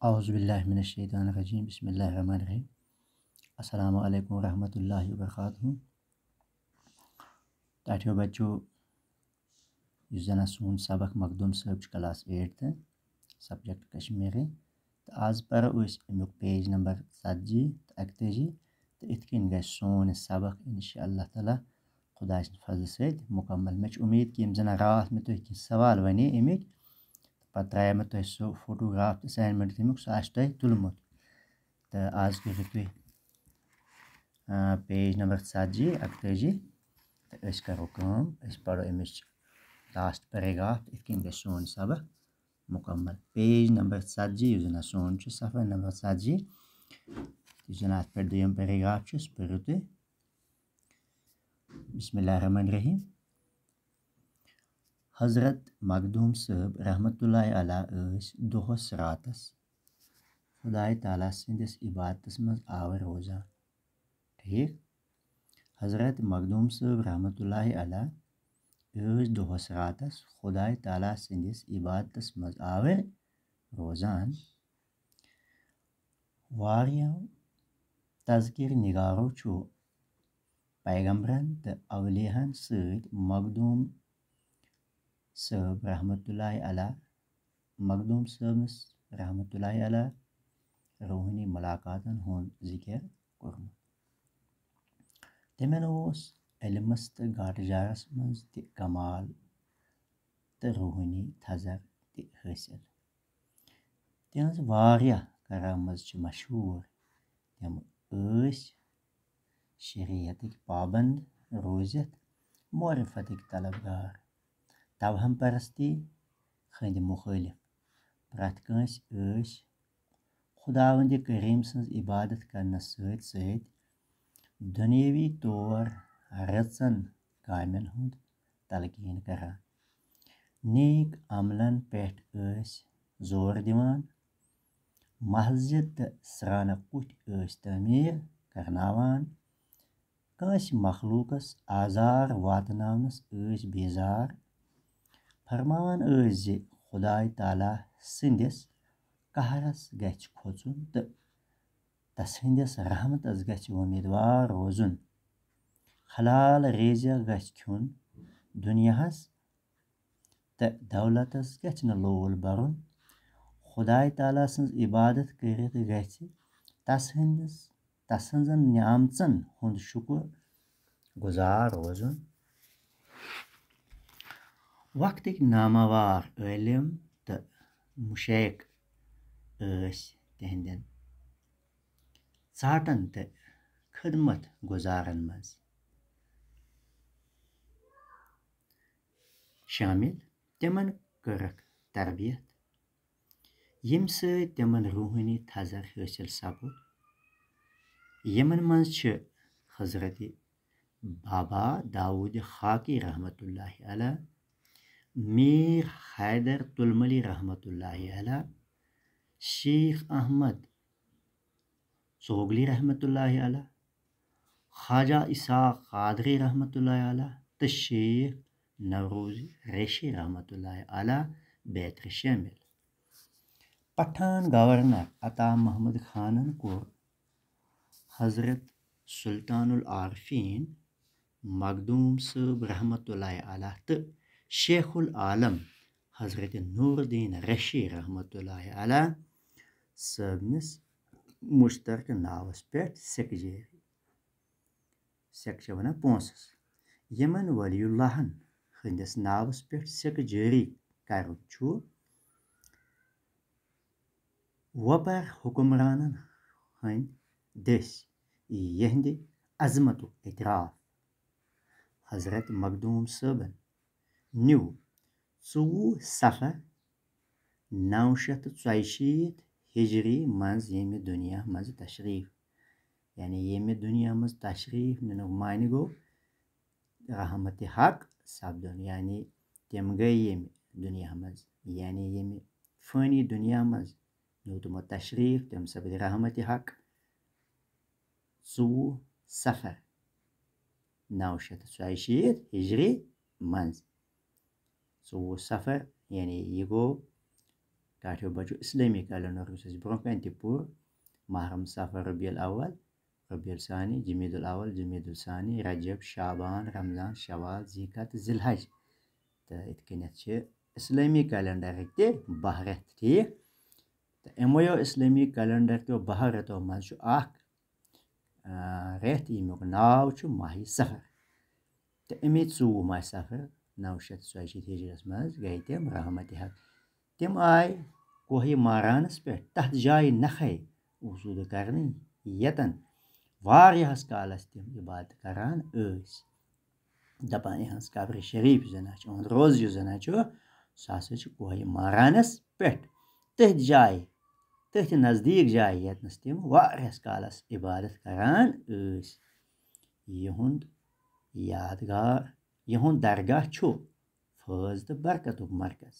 औज़ुबिल्लाहिमिनश्शैतानिर्रजीम बिस्मिल्लाहिर्रहमानिर्रहीम अस्सलामु अलैकुम रहमतुल्लाहि व बरकातुहू। ताठियो बच्चों यस जन सून सबक मखदूम साहब क्लास 8 सब्जेक्ट कश्मीरी तो आज पर अमुक पेज नंबर 70 तो 41 तो इत कन ग सोन सबक इंशाअल्लाह ताला खुदा फजल सत मुकम्मल। मे उम्मीद कि यम जन रात में तुह कह सवाल वे अमिक पत् त्रा मे तुह सो फोटोग्राफ असाइनमेंट तमिक सह तुह तुलमुत तो आज करो तुह पेज नंबर 70 41 तो करो पढ़ो अमिच लास्ट पैराग्राफ इत कन ग सोन सबक मुकम्मल। पेज नंबर 70 यस जन सोन सफ़ा नंबर 70 यस जन अत पे दोयम पैराग्राफ सह पढ़ो तुह बिस्मिल्लाहिर्रहमानिर्रहीम। हज़रत मखदूम साहब रहमतुल्लाहि अलैह दोहस रातस खुदाई ताला सिंदिस इबादतस मज आवर रोज़ान। ठीक, हज़रत मखदूम साहब रहमतुल्लाहि अलैह दोहस रातस खुदाई ताला सिंदिस इबादतस मज आवर रोज़ान। वारियां तज़किर निगारो छो पैगंबरन तो अवलियाहन सत मखदूम साहब रहमतुल्लाहि अलैह रहमतुल्लाहि अलैह रूहानी मुलाकातन हुंद जिक्र कोरमुत। तमन इल्मस तो घाटजारस मज त कमाल तो रूहानी थजर त हासिल। तिहज वारिया करामत मशहूर तम शरीयतिक पाबंद रोजित मारिफतिक तलबगार तवहम परस्ती खंद मुखालिफ प्रत कंस खुदावंद करीम सज इबादत करनस सत दुनियावी तौर रचन कामन हुंद तलकीन करान नेक अमलन पेठ जोर दिवान मस्जिद तो सरान कुठ तमीर करनावान कंस मखलूकस आजार वातनावनस बेजार फरमान जे खुदाई ताला सिंदिस कहरस गछ खोचुन तो तसंदिस रहमतस गछ उम्मीदवार रोजुन हलाल रेजिया गछ खुन दुनियाहस तो दौलतस गछ न लोल बरुन खुदाई ताला सज इबादत करित गछ तसंजन नियामचन हुंद शुक्र गुजार रोजुन। वक्तिक नामवार आलिम तो मुशैक तिहंदन चाटन तो खदमत गुजारन मज शामिल तिमन करक तरबियत यम तिमन रूहानी थजर हासिल सपुद। यमन मज हजरत बाबा दाऊद खाकी रहमतुल्लाहि अलैह, मीर हैदर तुलमली रहमतुल्लाहि अलैह, शेख अहमद चोगली रहमतुल्लाहि अलैह, ख्वाजा इसाक कादरी रहमतुल्लाहि अलैह तो शेख नवरोज़ी रेशी रहमतुल्लाहि अलैह बेतर शामिल। पठान गवर्नर अता महमूद खानन कोर हज़रत सुल्तानुल आरफीन मखदूम साहब रहमतुल्लाहि अलैह तो शेखुल आलम हज़रत नूरुद्दीन रशी रहमतुल्लाहि अलैह सबनिस मुश्तरक नावस पे सेक वन पोंसस यमन वलियुल्लाहन हंदिस नावस पे सेक जारी करुन छु वपर हुक्मरानन हंद दस यहंद अजमतु इतराफ हज़रत मखदूम साहबन न्यू 24 सफ़र 947 हिजरी मज यम दुनिया मज तशरीफ यानी यम दुनिया मज तशरीफ नुक मानी गो रहमत हक सपदन यानी तम गई यम दुनिया मज यानी यम फ़ानी दुनिया मज नो तमो तशरीफ तम सपद रहमत हक 24 सफ़र 947 हिजरी मज 24 सफ़र यानी यह गो टाठियो बचो इस्लामी कैलेंडर ब्रोह कन पूर महरम सफर रबीउल अव्वल रबीउल सानी जमीदुल अव्वल जमीदुल सानी रजब शाबान रमजान शवाल ज़ीक़त ज़िलहज तो इत कनेथ इस्लामी कैलेंडर ते 12 रेत ठीक तो एमो इस्लामी कैलेंडर तो 12 रेतो मज रेत यमुक नाव माह सफर तो अमे 24 माह सफर 940 हिजरस मज गई तम रहमत हक तम आय कोह मारानस पे तथ जाय नखे वसूद करने यतन वारियास कालस तम इबादत करान दपान यहस कब्र शरीफ जना रोज जना सह कोह मारानस पे तथ जाय तथ नज़दीक जाय यतनस तम वारियास कालस इबादत करान यहुंद यादगार यहुंद दरगाह फैज तो बरकतुक मरकज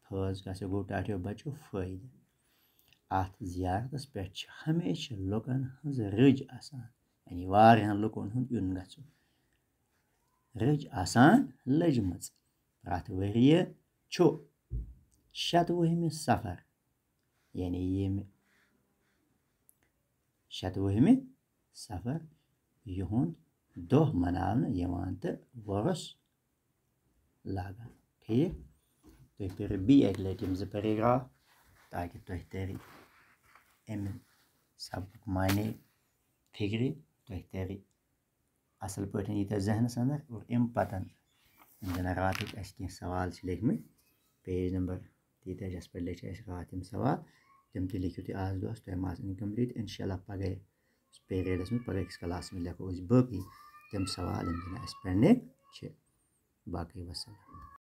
फैज कस गो टाठियो बचो फायद अत जियारतस पे हमेशा लुकन हज रज आसान यानी वारियान लुकन हुंद युन गछुन रज आसान लजमच प्रत वरिये शतवहमि सफर यानी शतवहमि सफर युहुंद दोह मनावन यवान तो वरस लागान ठीक तुम पढ़ो बी एक लट पैराग्राफ ताकि तुम तरी अमे सबक माने फिक्र तुम तरी असल पे यीत जहनस अंदर और अम पतन जना रात कह सवाल लिखम पेज नंबर तीस पे लिखे रात सवाल तम त लिखो तुम आज दोस तुम इनकम्प्लीट इंशाल्लाह पगह पीरियडस में पगह क्लास में लिखो बाकी तम सवाल पे बाकी वसलम।